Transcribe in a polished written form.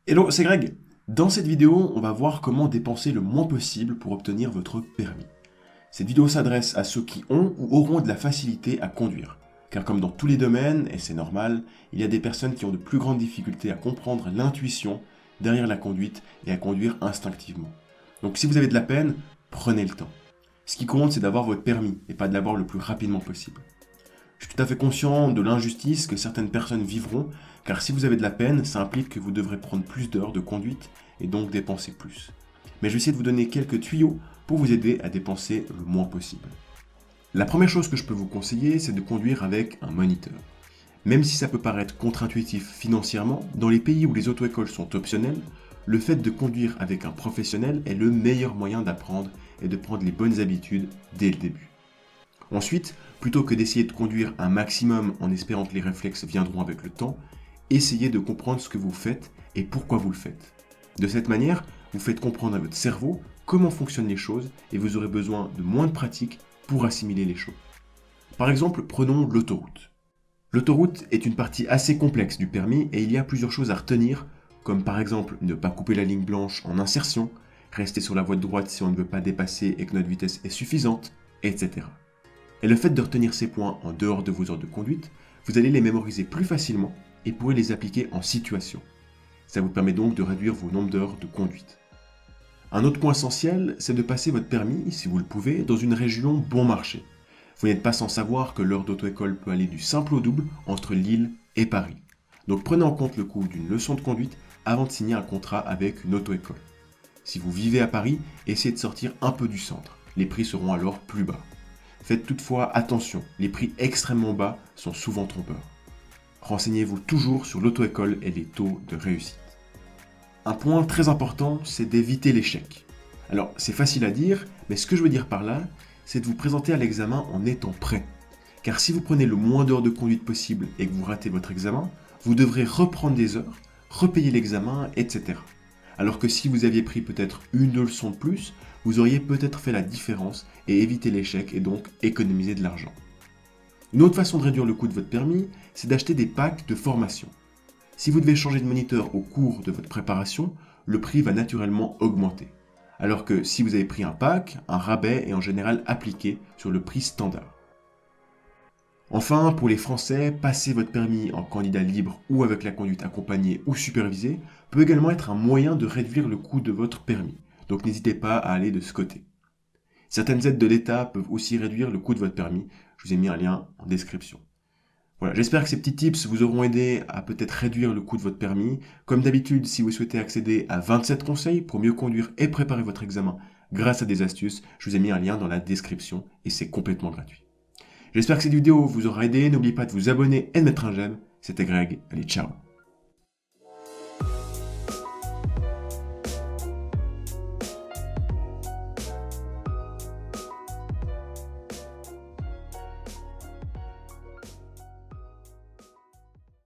Hello, c'est Greg. Dans cette vidéo, on va voir comment dépenser le moins possible pour obtenir votre permis. Cette vidéo s'adresse à ceux qui ont ou auront de la facilité à conduire. Car comme dans tous les domaines, et c'est normal, il y a des personnes qui ont de plus grandes difficultés à comprendre l'intuition derrière la conduite et à conduire instinctivement. Donc si vous avez de la peine, prenez le temps. Ce qui compte, c'est d'avoir votre permis et pas de l'avoir le plus rapidement possible. Je suis tout à fait conscient de l'injustice que certaines personnes vivront, car si vous avez de la peine, ça implique que vous devrez prendre plus d'heures de conduite et donc dépenser plus. Mais je vais essayer de vous donner quelques tuyaux pour vous aider à dépenser le moins possible. La première chose que je peux vous conseiller, c'est de conduire avec un moniteur. Même si ça peut paraître contre-intuitif financièrement, dans les pays où les auto-écoles sont optionnelles, le fait de conduire avec un professionnel est le meilleur moyen d'apprendre et de prendre les bonnes habitudes dès le début. Ensuite, plutôt que d'essayer de conduire un maximum en espérant que les réflexes viendront avec le temps, essayez de comprendre ce que vous faites et pourquoi vous le faites. De cette manière, vous faites comprendre à votre cerveau comment fonctionnent les choses et vous aurez besoin de moins de pratique pour assimiler les choses. Par exemple, prenons l'autoroute. L'autoroute est une partie assez complexe du permis et il y a plusieurs choses à retenir, comme par exemple ne pas couper la ligne blanche en insertion, rester sur la voie de droite si on ne veut pas dépasser et que notre vitesse est suffisante, etc. Et le fait de retenir ces points en dehors de vos heures de conduite, vous allez les mémoriser plus facilement et pourrez les appliquer en situation. Ça vous permet donc de réduire vos nombres d'heures de conduite. Un autre point essentiel, c'est de passer votre permis, si vous le pouvez, dans une région bon marché. Vous n'êtes pas sans savoir que l'heure d'auto-école peut aller du simple au double entre Lille et Paris. Donc prenez en compte le coût d'une leçon de conduite avant de signer un contrat avec une auto-école. Si vous vivez à Paris, essayez de sortir un peu du centre. Les prix seront alors plus bas. Faites toutefois attention, les prix extrêmement bas sont souvent trompeurs. Renseignez-vous toujours sur l'auto-école et les taux de réussite. Un point très important, c'est d'éviter l'échec. Alors, c'est facile à dire, mais ce que je veux dire par là, c'est de vous présenter à l'examen en étant prêt. Car si vous prenez le moins d'heures de conduite possible et que vous ratez votre examen, vous devrez reprendre des heures, repayer l'examen, etc. Alors que si vous aviez pris peut-être une leçon de plus, vous auriez peut-être fait la différence et évité l'échec et donc économiser de l'argent. Une autre façon de réduire le coût de votre permis, c'est d'acheter des packs de formation. Si vous devez changer de moniteur au cours de votre préparation, le prix va naturellement augmenter. Alors que si vous avez pris un pack, un rabais est en général appliqué sur le prix standard. Enfin, pour les Français, passer votre permis en candidat libre ou avec la conduite accompagnée ou supervisée peut également être un moyen de réduire le coût de votre permis. Donc n'hésitez pas à aller de ce côté. Certaines aides de l'État peuvent aussi réduire le coût de votre permis. Je vous ai mis un lien en description. Voilà, j'espère que ces petits tips vous auront aidé à peut-être réduire le coût de votre permis. Comme d'habitude, si vous souhaitez accéder à 27 conseils pour mieux conduire et préparer votre examen grâce à des astuces, je vous ai mis un lien dans la description et c'est complètement gratuit. J'espère que cette vidéo vous aura aidé. N'oubliez pas de vous abonner et de mettre un j'aime. C'était Greg. Allez, ciao.